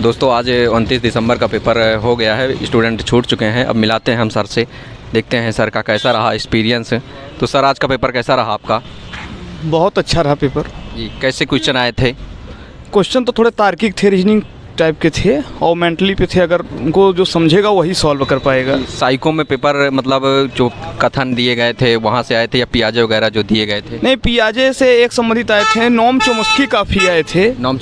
दोस्तों आज 29 दिसंबर का पेपर हो गया है, स्टूडेंट छूट चुके हैं। अब मिलाते हैं हम सर से, देखते हैं सर का कैसा रहा एक्सपीरियंस। तो सर आज का पेपर कैसा रहा आपका? बहुत अच्छा रहा पेपर जी। कैसे क्वेश्चन आए थे? क्वेश्चन तो थोड़े तार्किक थे, रीजनिंग टाइप के थे और मेंटली पे थे। अगर उनको जो समझेगा वही सॉल्व कर पाएगा। साइको में पेपर मतलब जो कथन दिए गए थे वहाँ से आए थे या पियाजे वगैरह जो दिए गए थे? नहीं, पियाजे से एक संबंधित आए थे, नोम चोम्स्की काफ़ी आए थे। नोम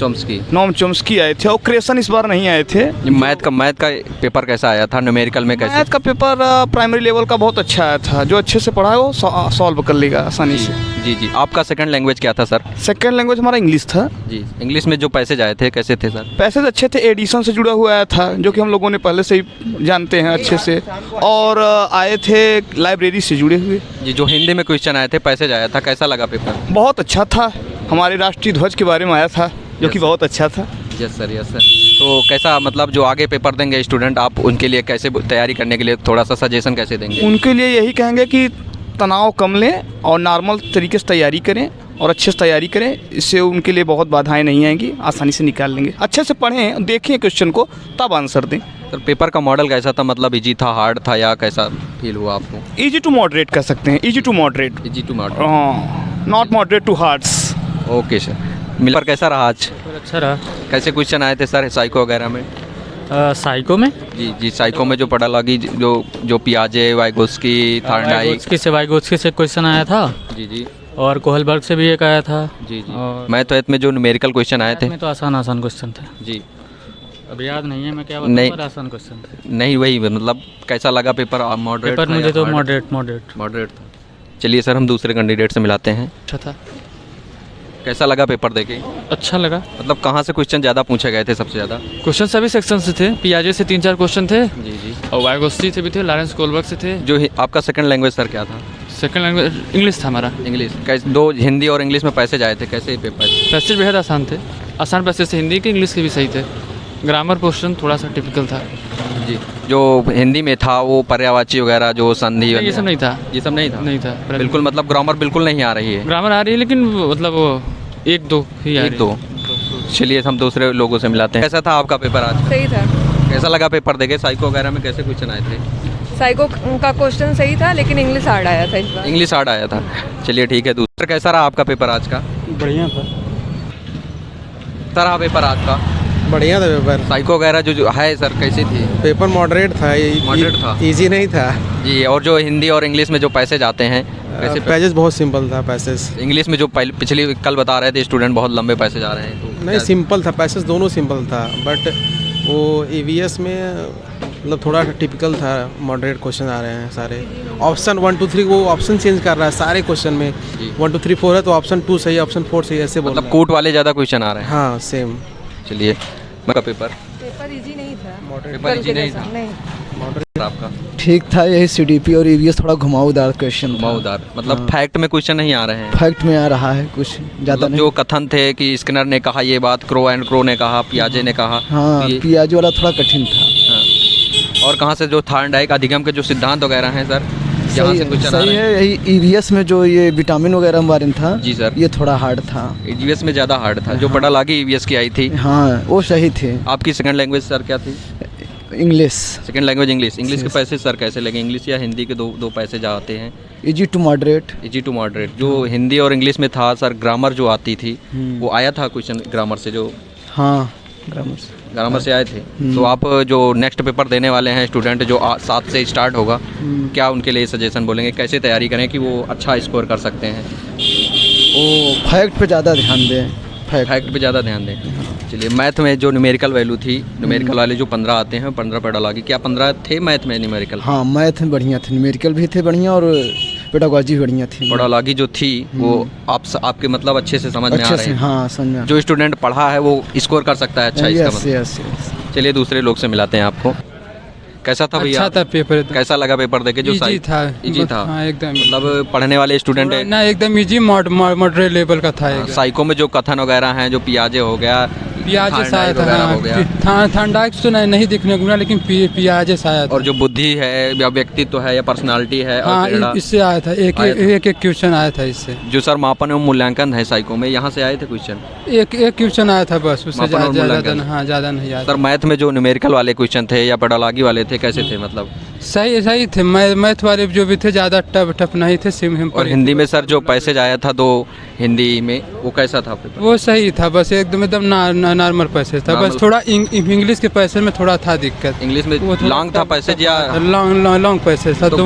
चॉम्स्की आए थे और क्रेसन इस बार नहीं आए थे। मैथ का पेपर कैसा आया था? न्यूमेरिकल में कैसे? मैथ का पेपर प्राइमरी लेवल का बहुत अच्छा आया था। जो अच्छे से पढ़ा है वो सॉल्व कर लेगा आसानी से। जी। आपका सेकंड लैंग्वेज क्या था सर? सेकंड लैंग्वेज हमारा इंग्लिश था। जी। इंग्लिश में जो पैसेज आए थे कैसे थे सर? पैसेज अच्छे थे, एडिशन से जुड़ा हुआ आया था जो कि हम लोगों ने पहले से ही जानते हैं अच्छे से, और आए थे लाइब्रेरी से जुड़े हुए। जी। जो हिंदी में क्वेश्चन आए थे, पैसेज आया था, कैसा लगा पेपर? बहुत अच्छा था। हमारे राष्ट्रीय ध्वज के बारे में आया था जो कि बहुत अच्छा था। Yes sir. तो कैसा मतलब जो आगे पेपर देंगे स्टूडेंट, आप उनके लिए कैसे तैयारी करने के लिए थोड़ा सा सजेशन कैसे देंगे? उनके लिए यही कहेंगे कि तनाव कम लें और नॉर्मल तरीके से तैयारी करें और अच्छे से तैयारी करें। इससे उनके लिए बहुत बाधाएं नहीं आएंगी, आसानी से निकाल लेंगे। अच्छे से पढ़ें, देखें क्वेश्चन को, तब आंसर दें। सर पेपर का मॉडल कैसा था? मतलब इजी था, हार्ड था, या कैसा फील हुआ आपको? इजी टू मॉडरेट कह सकते हैं। Easy to moderate, not moderate to hards. Okay sir. Paper कैसा रहा आज? अच्छा रहा। कैसे क्वेश्चन आए थे सर साइको वगैरह में? साइको में? जी। साइको में जो पढ़ा लगी, जो पियाजे, वाइगोस्की, थार्नडाइक वाइगोत्स्की से क्वेश्चन आया था। जी। और कोहलबर्ग से भी एक आया था। जी। और मैथ में जो न्यूमेरिकल क्वेश्चन आए थे में तो आसान क्वेश्चन थे। जी। अब याद नहीं है मैं क्या बताऊं, नहीं, पर आसान क्वेश्चन थे। नहीं वही मतलब कैसा लगा पेपर? मॉडरेट पेपर था मुझे या तो hard? मॉडरेट था। चलिए सर हम दूसरे कैंडिडेट से मिलाते हैं। अच्छा था। कैसा लगा पेपर देके? अच्छा लगा। मतलब कहाँ से क्वेश्चन ज़्यादा पूछे गए थे सबसे ज़्यादा? क्वेश्चन सभी सेक्शन से थे। पियाजे से 3-4 क्वेश्चन थे। जी। और वाइगोत्स्की से भी थे, लॉरेंस कोहलबर्ग से थे। जो आपका सेकंड लैंग्वेज सर क्या था? सेकंड लैंग्वेज इंग्लिश था हमारा। इंग्लिश। कैसे दो हिंदी और इंग्लिश में पैसेज आए थे, कैसे पेपर? पैसेज बेहद आसान थे। आसान पैसेज से हिंदी के, इंग्लिश के भी सही थे। ग्रामर पोर्शन थोड़ा सा टिपिकल था। जी। जो हिंदी में था वो पर्यायवाची वगैरह जो संधि ये सब नहीं था। ये सब नहीं था बिल्कुल। मतलब ग्रामर बिल्कुल नहीं आ रही है? ग्रामर आ रही है लेकिन मतलब वो 1-2 ही आ रही है। 1-2। चलिए हम दूसरे लोगों से मिलाते हैं। कैसा था आपका पेपर आज? सही था। कैसा लगा पेपर देके? साइको वगैरह में कैसे क्वेश्चन आए थे? साइको का क्वेश्चन सही था लेकिन इंग्लिश हार्ड आया था इस बार। इंग्लिश हार्ड आया था। चलिए ठीक है। दूसरा कैसा रहा आपका पेपर आज का? बढ़िया था। रहा पेपर आज का? बढ़िया था पेपर। साइको वगैरह जो है सर कैसी थी? पेपर मॉडरेट था। मॉडरेट था। इजी नहीं था जी। और जो हिंदी और इंग्लिश में जो पैसेज आते हैं कैसे? पैसेज बहुत सिंपल था। पैसेज इंग्लिश में जो पिछली कल बता रहे थे स्टूडेंट बहुत लंबे पैसेज आ रहे हैं, तो नहीं सिंपल था। पैसेज दोनों सिंपल था, बट वो ईवीएस में मतलब थोड़ा टिपिकल था। मॉडरेट क्वेश्चन आ रहे हैं सारे। ऑप्शन 1 2 3 वो ऑप्शन चेंज कर रहा है सारे क्वेश्चन में। 1 2 3 4 है तो ऑप्शन 2 सही, ऑप्शन 4 सही, ऐसे बोल मतलब कोट वाले ज़्यादा क्वेश्चन आ रहे हैं। हाँ सेम। चलिए का पेपर इजी नहीं था। पेपर इजी नहीं था आपका? ठीक था। यही सीडीपी और ईवीएस थोड़ा घुमावदार क्वेश्चन था। घुमावदार मतलब फैक्ट में क्वेश्चन नहीं आ रहे हैं? फैक्ट में आ रहा है कुछ ज़्यादा मतलब नहीं। जो कथन थे कि स्किनर ने कहा ये बात, क्रो एंड क्रो ने कहा, पियाजे ने कहा। हाँ, पियाजे वाला थोड़ा कठिन था। हाँ। और कहाँ से जो थार्नडाइक अधिगम के जो सिद्धांत वगैरह हैं सर, यहाँ से क्वेश्चन आ रहे हैं? यही ईवीएस में जो ये विटामिन वगैरह के बारे में था। जी सर। ये थोड़ा हार्ड था। ईवीएस में ज़्यादा हार्ड था। जो पढ़ा लागी ईवीएस की आई थी। हाँ वो सही थे। आपकी सेकंड लैंग्वेज सर क्या थी? English. Second language English. English के पैसे सर कैसे लगे? इंग्लिश या हिंदी के दो पैसे जो आते हैं? Easy to moderate. Easy to moderate. जो हिंदी और इंग्लिश में था सर, ग्रामर जो आती थी वो आया था क्वेश्चन ग्रामर से? जो हाँ ग्रामर से आए थे। तो आप जो नेक्स्ट पेपर देने वाले हैं स्टूडेंट जो 7 से स्टार्ट होगा, क्या उनके लिए सजेशन बोलेंगे? कैसे तैयारी करें कि वो अच्छा स्कोर कर सकते हैं? वो फैक्ट पे ज़्यादा ध्यान दें। फैक्ट पे ज़्यादा ध्यान दें। चलिए मैथ में जो न्यूमेरिकल वैल्यू थी, न्यूमेरिकल वाले जो 15 आते हैं 15 पढ़ा लगी। क्या 15 थे मैथ में न्यूमेरिकल? हाँ मैथ में बढ़िया थे, न्यूमेरिकल भी थे बढ़िया और पेडागॉजी बढ़िया थी। पढ़ा लगी जो थी वो आपके मतलब अच्छे से समझ में आ रही है? हाँ समझ में। जो स्टूडेंट पढ़ा है वो स्कोर कर सकता है अच्छा इसका मतलब? यस। चलिए दूसरे लोग से मिलाते हैं आपको। कैसा था भैया? अच्छा था पेपर। कैसा लगा पेपर देके? जो इजी था। इजी था। हाँ एकदम। मतलब पढ़ने वाले स्टूडेंट ना एकदम इजी मॉडरेट लेवल का था। साइको में जो कथन वगैरह हैं, जो पियाजे हो गया, प्याज जैसा आया थायराइड वगैरह हो गया। था। थायराइड तो नहीं देखने को मिला, लेकिन प्याज जैसा आया था। और जो बुद्धि है या व्यक्तित्व है या पर्सनालिटी है और हाँ, टेढ़ा, इससे आया था। एक क्वेश्चन आया था इससे। जो सर मापन एवं मूल्यांकन है साइको में, यहाँ से आए थे क्वेश्चन? एक क्वेश्चन आया था बस, उससे मापन और मूल्यांकन। ज़्यादा नहीं आया। सर मैथ में जो न्यूमेरिकल वाले क्वेश्चन थे या पेडोलॉजी वाले थे, कैसे थे मतलब? सही थे। मैथ वाले जो भी थे ज़्यादा टफ नहीं थे, सिंपल। और हिंदी में सर जो पैसेज आया था 2 हिंदी में, वो कैसा था पेपर? वो सही था, बस एकदम नॉर्मल पैसेज था। बस थोड़ा इंग्लिश के पैसेज में थोड़ा था दिक्कत। इंग्लिश में लॉन्ग था पैसेज या लॉन्ग पैसेज था? तो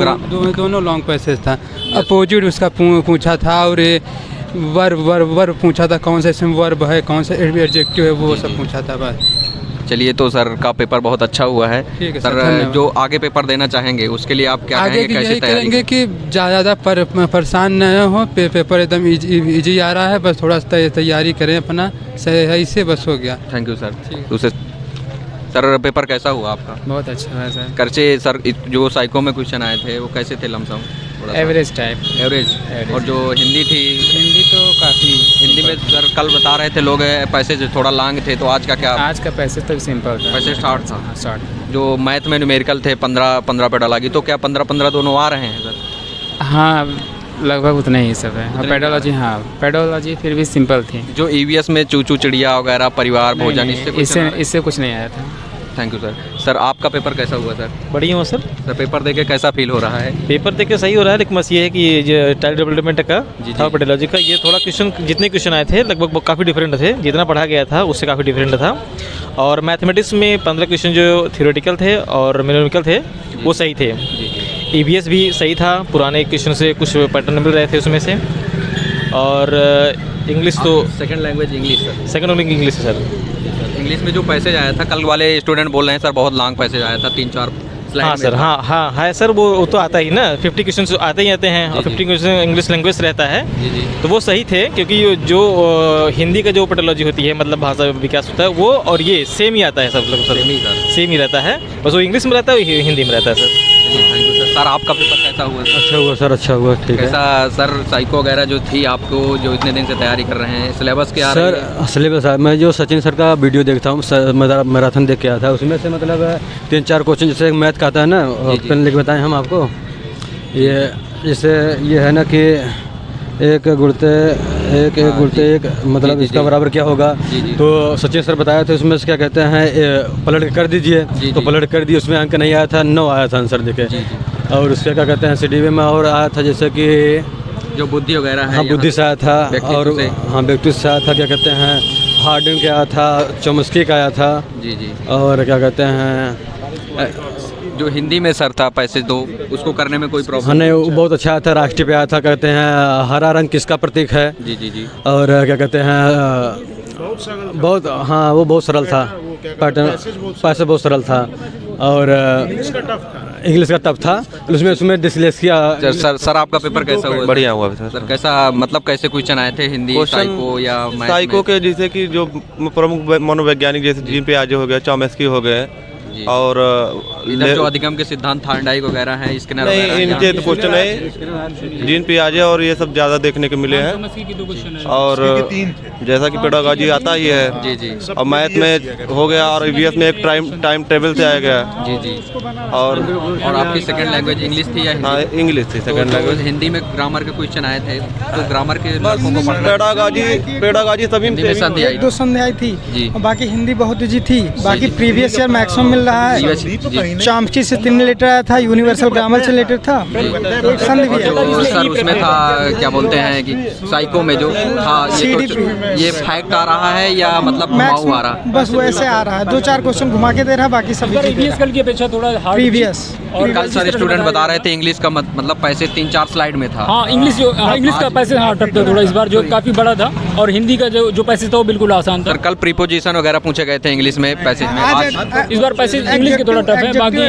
दोनों लॉन्ग पैसेज था। अपोजिट उसका पूछा था, और ये वर्ब पूछा था, कौन सा इसमें वर्ब है, कौन सा एडजेक्टिव है, वो सब पूछा था बस। चलिए, तो सर का पेपर बहुत अच्छा हुआ है। ठीक है सर, धन्यवाद। जो आगे पेपर देना चाहेंगे उसके लिए आप क्या आगे कहेंगे, की कैसे यही तैयारी करेंगे कि ज़्यादा परेशान न हो, पेपर एकदम इजी आ रहा है, बस थोड़ा तैयारी करें अपना सही से, बस हो गया। Thank you sir. दूसरे सर, पेपर कैसा हुआ आपका? बहुत अच्छा है सर। खर्चे सर, जो साइको में क्वेश्चन आए थे वो कैसे थे? Lump sum average type. एवरेज। और जो हिंदी थी, हिंदी तो काफ़ी। हिंदी में सर कल बता रहे थे लोग पैसे थोड़ा लॉन्ग थे, तो आज का क्या? आज का पैसे तो सिंपल था। पैसे स्टार्ट था। शॉर्ट। जो मैथ में न्यूमेरिकल थे 15 पे डाला, तो क्या 15 दोनों आ रहे हैं सर? हाँ, लगभग उतना ही सब है। पेडोलॉजी, हाँ पेडोलॉजी फिर भी सिंपल थी। जो EVS में चूचू चिड़िया वगैरह, परिवार भोजन, इससे कुछ नहीं आया था। Thank you sir. सर, आपका पेपर कैसा हुआ सर? बढ़िया हो सर। सर, पेपर देके कैसा फील हो रहा है? पेपर देके सही हो रहा है, लेकिन बस ये है कि ये टाइल डेवलपमेंट का था, पेडोलॉजी का, ये थोड़ा क्वेश्चन, जितने क्वेश्चन आए थे लगभग काफ़ी डिफरेंट थे, जितना पढ़ा गया था उससे काफ़ी डिफरेंट था। और मैथमेटिक्स में 15 क्वेश्चन जो थियोरेटिकल थे और न्यूमेरिकल थे वो सही थे। EVS भी सही था, पुराने क्वेश्चन से कुछ पैटर्न मिल रहे थे उसमें से। और इंग्लिश तो second language English sir? Second language English है सर। इंग्लिश में जो पैसेज आया था, कल वाले स्टूडेंट बोल रहे हैं सर बहुत लॉन्ग पैसेज आया था, 3-4 स्लाइड। हाँ सर, हाँ है सर, वो तो आता ही ना, 50 क्वेश्चन आते ही आते हैं, और 50 क्वेश्चन इंग्लिश लैंग्वेज रहता है। तो वो सही थे, क्योंकि जो हिंदी का जो पेडोलॉजी होती है, मतलब भाषा विकास होता है, वो और ये सेम ही आता है सब लोग सर, सेम ही रहता है, बस वो इंग्लिश में रहता है, हिंदी में रहता है सर। Thank you sir. आपका पेपर कैसा हुआ? अच्छा हुआ सर, अच्छा हुआ, ठीक है। कैसा सर, साइको वगैरह जो थी आपको, जो इतने दिन से तैयारी कर रहे हैं, सिलेबस क्या सर? सिलेबस मैं जो सचिन सर का वीडियो देखता हूँ, मैराथन देख के आया था, उसमें से मतलब 3-4 क्वेश्चन, जैसे मैथ का आता है ना, पेन लिख बताएं हम आपको, ये जैसे ये है ना कि एक गुणते एक मतलब इसका बराबर क्या होगा, तो सचिन सर बताया था, उसमें से क्या कहते हैं, पलट कर दीजिए, तो पलट कर दिए, उसमें अंक नहीं आया था, 9 आया था आंसर देखे। और उसके क्या कहते हैं, CDV में और आया था, जैसे कि जो बुद्धि वगैरह है, हाँ बुद्धि से आया था, और हाँ व्यक्ति से आया था, क्या कहते हैं, हार्डिंग का आया था, चॉम्स्की का आया था, और क्या कहते हैं, जो हिंदी में सर था पैसे 2, उसको करने में कोई प्रॉब्लम? हाँ नहीं, वो बहुत अच्छा आया था। राष्ट्रीय पे आया था, कहते हैं हरा रंग किसका प्रतीक है। जी। और क्या कहते हैं, बहुत, हाँ वो बहुत सरल था, पैटर्न पैसे बहुत सरल था, और इंग्लिश का टफ था, उसमें डिस्लेक्सिया। सर आपका पेपर कैसा हुआ? बढ़िया हुआ सर। कैसा मतलब कैसे क्वेश्चन आए थे हिंदी साइको या मैथ? साइको के जैसे कि जो प्रमुख मनोवैज्ञानिक जैसे जीन पियाजे हो गए, चॉम्स्की हो गए, और इधर जो अधिगम के सिद्धांत थार्डाइक वगैरह हैं, स्किनर वगैरह, नहीं इनके तो क्वेश्चन है, जीन पियाजे और ये सब ज़्यादा देखने को मिले हैं। और जैसा कि पेडागॉजी आता ही है, जी। और मैथ में हो गया, और EVS में एक टाइम टेबल से आया गया, जी। और आपकी सेकंड लैंग्वेज इंग्लिश थी या हिंदी? हाँ इंग्लिश थी सेकंड लैंग्वेज। हिंदी में ग्रामर के क्वेश्चन आए थे, तो ग्रामर के पेडागॉजी सभी में संधि आई, 2 संधि आई थी, बाकी हिंदी बहुत ईजी थी, बाकी प्रीवियस ईयर मैक्सिमम मिल रहा है। चॉम्स्की से 3 लेटर आया था, यूनिवर्सल ग्रामर से लेटर था, एक संधि भी है। सर उसमें था, क्या बोलते हैं कि साइको में जो था, ये फैक्ट आ रहा है या मतलब घुमाऊ आ रहा है? बस वो ऐसे आ रहा है, 2-4 क्वेश्चन घुमा के दे रहा है, बाकी सब प्रीवियस कल की अपेक्षा थोड़ा हार्ड प्रीवियस। और कल सर स्टूडेंट बता रहे थे इंग्लिश का मतलब पैसे 3-4 स्लाइड में था। हाँ, इंग्लिश का पैसे टफ था थोड़ा इस बार, जो काफ़ी बड़ा था, और हिंदी का जो पैसे था वो बिल्कुल आसान था। सर कल प्रीपोजिशन वगैरह पूछे गए थे इंग्लिश में पैसे में, इस बार पैसे इंग्लिश के थोड़ा टफ है, बाकी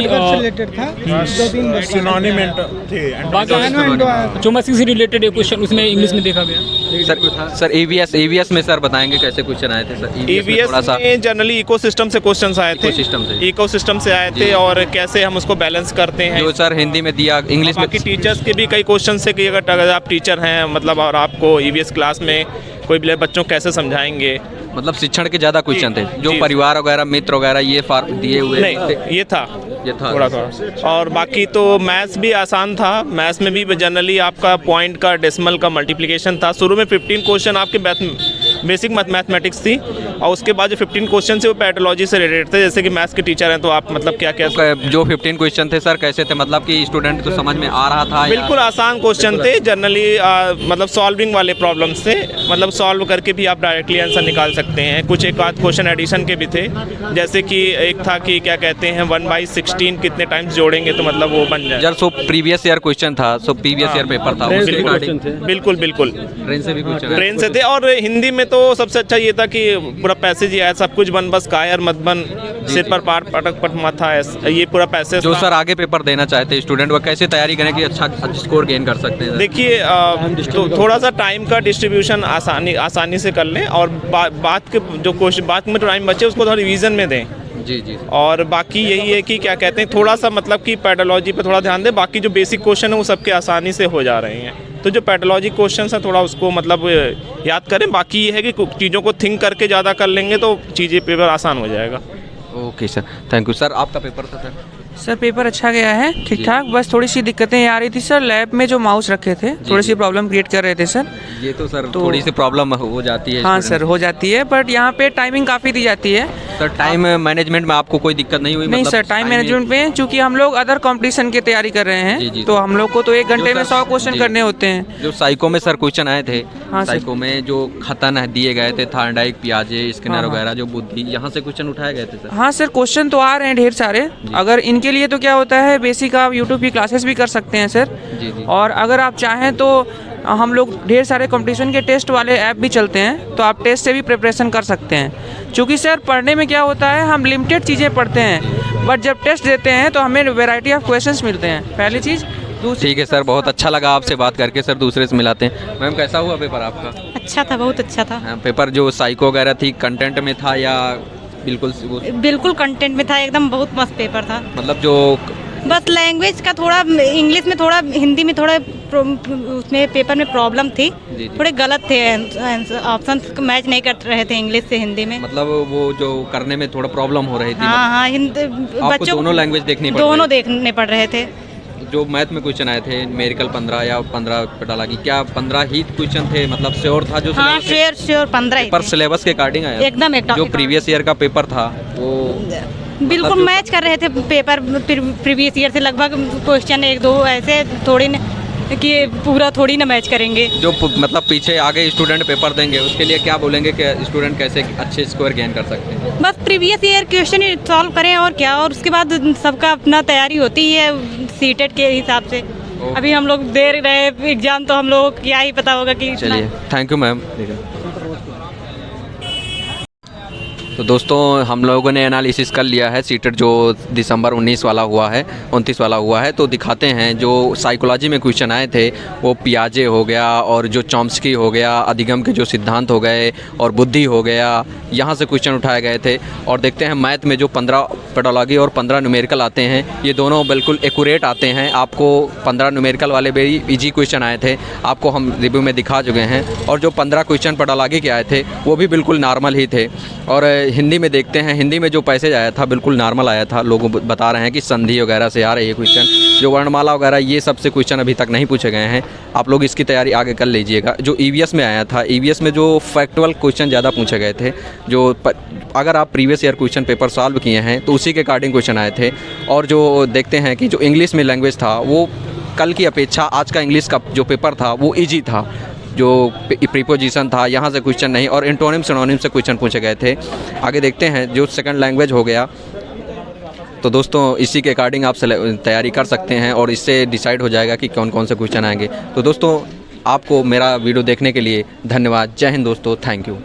चॉम्स्की से रिलेटेड एक क्वेश्चन उसमें इंग्लिश में देखा गया। सर EVS में सर बताएंगे कैसे क्वेश्चन आए थे सर? EVS में जनरली इकोसिस्टम से क्वेश्चंस आए थे, इकोसिस्टम से आए थे, और कैसे हम उसको बैलेंस करते हैं, जो सर हिंदी में दिया, इंग्लिश में। बाकी टीचर्स के भी कई क्वेश्चन है कि अगर आप टीचर हैं मतलब, और आपको EVS क्लास में कोई भी बच्चों कैसे समझाएंगे, मतलब शिक्षण के ज़्यादा क्वेश्चन थे, जो जी। परिवार वगैरह मित्र वगैरह ये दिए हुए नहीं, ये था थोड़ा थोड़ा। और बाकी तो मैथ्स भी आसान था। मैथ्स में भी जनरली आपका पॉइंट का डेसिमल का मल्टीप्लिकेशन था। शुरू में 15 क्वेश्चन आपके बेसिक मैथमेटिक्स थी, और उसके बाद जो 15 क्वेश्चन थे वो पैथोलॉजी से रिलेटेड थे। जैसे कि मैथ्स के टीचर हैं तो आप मतलब क्या क्या जो 15 क्वेश्चन थे सर कैसे थे, मतलब कि स्टूडेंट को समझ में आ रहा था? बिल्कुल आसान क्वेश्चन थे जनरली, मतलब सॉल्विंग वाले प्रॉब्लम्स थे, मतलब सॉल्व करके भी आप डायरेक्टली आंसर निकाल सकते हैं। कुछ एक आध क्वेश्चन एडिशन के भी थे, जैसे कि एक था कि क्या कहते हैं 1/16 कितने टाइम्स जोड़ेंगे तो मतलब वो बन जाए। यार सो प्रीवियस ईयर क्वेश्चन था, सो प्रीवियस ईयर पेपर था, उसके रिगार्डिंग बिल्कुल बिल्कुल ट्रेन से भी क्वेश्चन ट्रेन से थे। और हिंदी में तो सबसे अच्छा ये था कि पूरा पैसेज ही आया, सब कुछ बन बस कायर मत बन, सिर पर पार पटक पट माथा, ये पूरा पैसेज। जो सर आगे पेपर देना चाहते हैं स्टूडेंट, वो कैसे तैयारी करें कि अच्छा स्कोर गेन कर सकते हैं? देखिए तो थोड़ा सा टाइम का डिस्ट्रीब्यूशन आसानी से कर लें, और बात के जो क्वेश्चन बात में टाइम बचे उसको थोड़ा रिवीजन में दें। जी जी। और बाकी यही है कि क्या कहते हैं थोड़ा सा मतलब कि पैथोलॉजी पे थोड़ा ध्यान दें। बाकी जो बेसिक क्वेश्चन है वो सबके आसानी से हो जा रहे हैं, तो जो पैथोलॉजी क्वेश्चन है थोड़ा उसको मतलब याद करें। बाकी ये है कि चीज़ों को थिंक करके ज़्यादा कर लेंगे तो चीज़ें पेपर आसान हो जाएगा। Okay sir, thank you sir. आपका पेपर था सर? पेपर अच्छा गया है, ठीक ठाक, बस थोड़ी सी दिक्कतें आ रही थी सर। लैब में जो माउस रखे थे थोड़ी सी प्रॉब्लम क्रिएट कर रहे थे सर। ये तो सर थोड़ी सी प्रॉब्लम हो जाती है। हाँ सर हो जाती है, बट यहाँ पे टाइमिंग काफ़ी दी जाती है। सर टाइम मैनेजमेंट में आपको कोई दिक्कत नहीं हुई? नहीं सर, टाइम मैनेजमेंट में चूँकि हम लोग अदर कॉम्पिटिशन की तैयारी कर रहे हैं, तो हम लोग को तो 1 घंटे में 100 क्वेश्चन करने होते हैं। जो साइको में सर क्वेश्चन आए थे, हाँ साइको में जो खतन दिए गए थे, थार्डाइक, पियाजे, स्किनर वगैरह, जो बुद्धि, यहाँ से क्वेश्चन उठाए गए थे सर? हाँ सर, क्वेश्चन तो आ रहे हैं ढेर सारे। अगर इनके लिए तो क्या होता है, बेसिक आप यूट्यूब की क्लासेस भी कर सकते हैं सर। जी। और अगर आप चाहें तो हम लोग ढेर सारे कंपटीशन के टेस्ट वाले ऐप भी चलते हैं, तो आप टेस्ट से भी प्रिपरेशन कर सकते हैं। क्योंकि सर पढ़ने में क्या होता है, हम लिमिटेड चीज़ें पढ़ते हैं, बट जब टेस्ट देते हैं तो हमें वैरायटी ऑफ क्वेश्चंस मिलते हैं, पहली चीज़। ठीक है सर, बहुत अच्छा लगा आपसे बात करके सर। दूसरे से मिलाते हैं। मैम कैसा हुआ पेपर आपका? अच्छा था, बहुत अच्छा था। पेपर जो साइको वगैरह थी कंटेंट में था या बिल्कुल कंटेंट में था, एकदम बहुत मस्त पेपर था। मतलब जो बस लैंग्वेज का थोड़ा, इंग्लिश में थोड़ा, हिंदी में थोड़ा उसमें पेपर में प्रॉब्लम थी। थोड़े गलत थे, ऑप्शन मैच नहीं कर रहे थे इंग्लिश से हिंदी में। मतलब वो जो करने में थोड़ा प्रॉब्लम हो रही थी। हाँ, बच्चों दोनों लैंग्वेज देखनी पड़ दोनों देखने पड़ रहे थे। जो मैथ में क्वेश्चन आए थे न्यूमेरिकल 15 या 15 पटाला की, क्या 15 ही क्वेश्चन थे? मतलब श्योर था जो? हाँ श्योर 15 पर सिलेबस के अकॉर्डिंग आया एकदम। जो प्रीवियस ईयर का पेपर था वो बिल्कुल मैच कर रहे थे पेपर प्रीवियस ईयर से। लगभग क्वेश्चन 1-2 ऐसे थोड़ी कि पूरा थोड़ी ना मैच करेंगे। जो मतलब पीछे आगे स्टूडेंट पेपर देंगे उसके लिए क्या बोलेंगे कि स्टूडेंट कैसे अच्छे स्कोर गेन कर सकते हैं? बस प्रीवियस ईयर क्वेश्चन सॉल्व करें और क्या, और उसके बाद सबका अपना तैयारी होती है सीटेट के हिसाब से। अभी हम लोग दे रहे एग्जाम, तो हम लोगों को क्या ही पता होगा कि। चलिए, थैंक यू मैम। तो दोस्तों हम लोगों ने एनालिसिस कर लिया है सीटेट जो दिसंबर 19 वाला हुआ है, 29 वाला हुआ है। तो दिखाते हैं जो साइकोलॉजी में क्वेश्चन आए थे वो पियाजे हो गया, और जो चॉम्स्की हो गया, अधिगम के जो सिद्धांत हो गए, और बुद्धि हो गया, यहाँ से क्वेश्चन उठाए गए थे। और देखते हैं मैथ में जो 15 पैथोलॉजी और 15 न्यूमेरिकल आते हैं, ये दोनों बिल्कुल एक्यूरेट आते हैं। आपको 15 न्यूमेरिकल वाले भी इजी क्वेश्चन आए थे, आपको हम रिव्यू में दिखा चुके हैं। और जो 15 क्वेश्चन पैथोलॉजी के आए थे वो भी बिल्कुल नॉर्मल ही थे। और हिंदी में देखते हैं, हिंदी में जो पैसेज आया था बिल्कुल नॉर्मल आया था। लोग बता रहे हैं कि संधि वगैरह से आ रही है क्वेश्चन, जो वर्णमाला वगैरह ये सबसे क्वेश्चन अभी तक नहीं पूछे गए हैं। आप लोग इसकी तैयारी आगे कर लीजिएगा। जो ईवीएस में आया था, ईवीएस में जो फैक्चुअल क्वेश्चन ज़्यादा पूछे गए थे, जो अगर आप previous year question paper solve किए हैं तो उसी के अकॉर्डिंग क्वेश्चन आए थे। और जो देखते हैं कि जो इंग्लिश में लैंग्वेज था वो कल की अपेक्षा आज का इंग्लिश का जो पेपर था वो ईजी था। जो प्रीपोजिशन था यहाँ से क्वेश्चन नहीं, और एंटोनिम सिनोनिम से क्वेश्चन पूछे गए थे। आगे देखते हैं जो सेकंड लैंग्वेज हो गया। तो दोस्तों इसी के अकॉर्डिंग आप तैयारी कर सकते हैं और इससे डिसाइड हो जाएगा कि कौन कौन से क्वेश्चन आएंगे। तो दोस्तों आपको मेरा वीडियो देखने के लिए धन्यवाद। जय हिंद दोस्तों, थैंक यू।